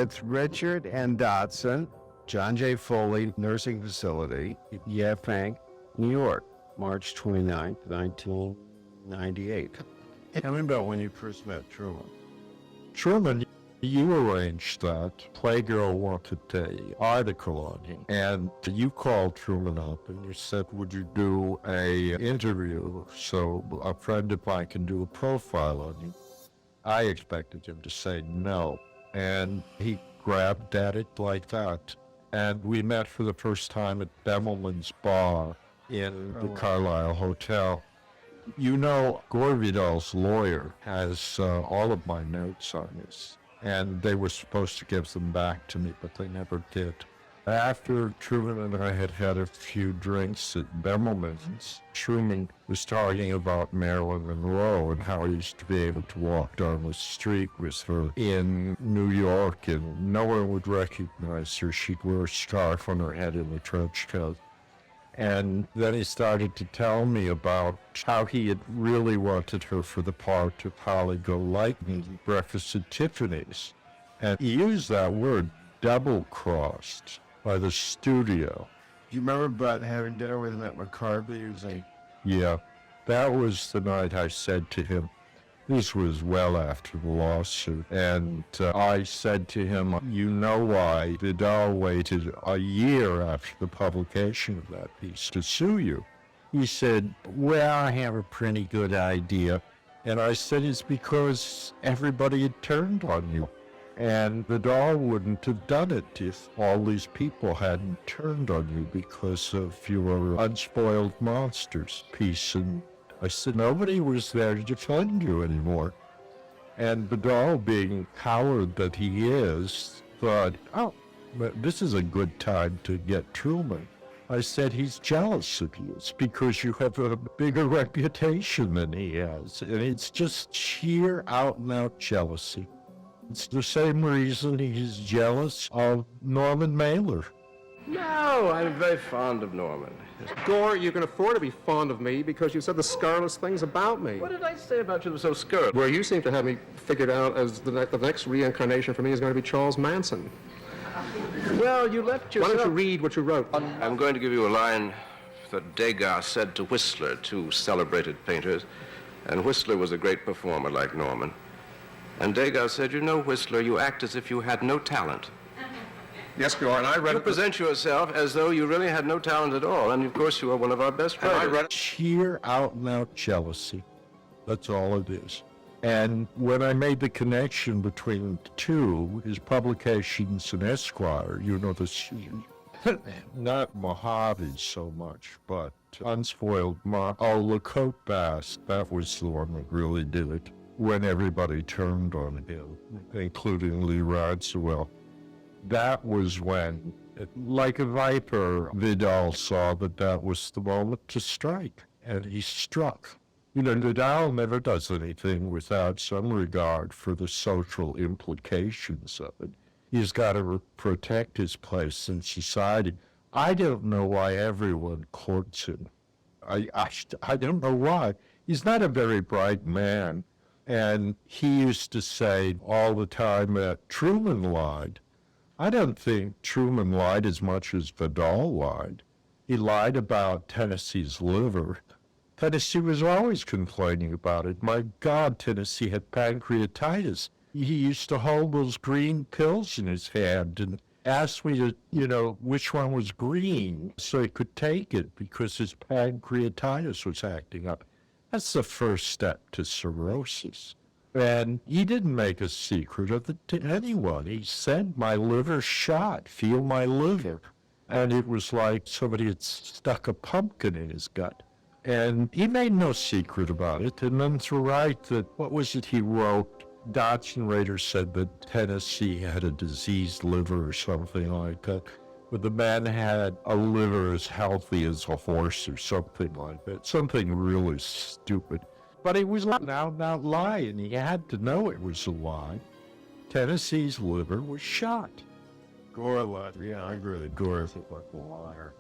It's Richard and Dotson, John J. Foley Nursing Facility, Yefang, New York, March 29th, 1998. Tell me about when you first met Truman. Truman, you arranged that. Playgirl wanted an article on him, and you called Truman up and you said, would you do a interview so a friend of mine can do a profile on you? I expected him to say no, and he grabbed at it like that. And we met for the first time at Bemelman's Bar in the Carlisle Hotel. You know, Gore Vidal's lawyer has all of my notes on this, and they were supposed to give them back to me, but they never did. After Truman and I had had a few drinks at Bemelman's, Truman was talking about Marilyn Monroe and how he used to be able to walk down the street with her in New York and no one would recognize her. She'd wear a scarf on her head in a trench coat. And then he started to tell me about how he had really wanted her for the part of Holly Golightly in Breakfast at Tiffany's. And he used that word, double-crossed, by the studio. Do you remember about having dinner with him at McCarthy? He was like, Yeah, that was the night I said to him, this was well after the lawsuit, and I said to him, you know why Vidal waited a year after the publication of that piece to sue you? He said, well, I have a pretty good idea. And I said, it's because everybody had turned on you. And Vidal wouldn't have done it if all these people hadn't turned on you because of your Unspoiled Monsters piece. And I said, nobody was there to defend you anymore. And Vidal, being coward that he is, thought, oh, but this is a good time to get Truman. I said, he's jealous of you. It's because you have a bigger reputation than he has. And it's just sheer out-and-out jealousy. It's the same reason he's jealous of Norman Mailer. No, I'm very fond of Norman. Gore, you can afford to be fond of me because you said the scurrilous things about me. What did I say about you that was so scurrilous? Well, you seem to have me figured out as the next reincarnation for me is going to be Charles Manson. Well, you left yourself... Why don't you read what you wrote? I'm going to give you a line that Degas said to Whistler, two celebrated painters. And Whistler was a great performer like Norman. And Degas said, you know, Whistler, you act as if you had no talent. Yes, Gore, and I read You present yourself as though you really had no talent at all, and of course you are one of our best And I writers. read it. Sheer out-and-out jealousy. That's all it is. And when I made the connection between the two, his publications in Esquire, you know, not Mojave so much, but Unspoiled Le Cote Bass, that was the one that really did it. When everybody turned on him, including Lee Radziwill. That was when, like a viper, Vidal saw that was the moment to strike, and he struck. You know, Vidal never does anything without some regard for the social implications of it. He's got to protect his place in society. I don't know why everyone courts him. I don't know why. He's not a very bright man. And he used to say all the time that Truman lied. I don't think Truman lied as much as Vidal lied. He lied about Tennessee's liver. Tennessee was always complaining about it. My God, Tennessee had pancreatitis. He used to hold those green pills in his hand and asked me to, which one was green so he could take it because his pancreatitis was acting up. That's the first step to cirrhosis. And he didn't make a secret of it to anyone. He said, my liver's shot, feel my liver. And it was like somebody had stuck a pumpkin in his gut. And he made no secret about it. And then to write that, what was it he wrote? Dodson Rader said that Tennessee had a diseased liver or something like that. But the man had a liver as healthy as a horse or something like that. Something really stupid. But it was an out-and-out lie, and he had to know it was a lie. Tennessee's liver was shot. Gore lied. Yeah, I agree with Gore. He's like a liar.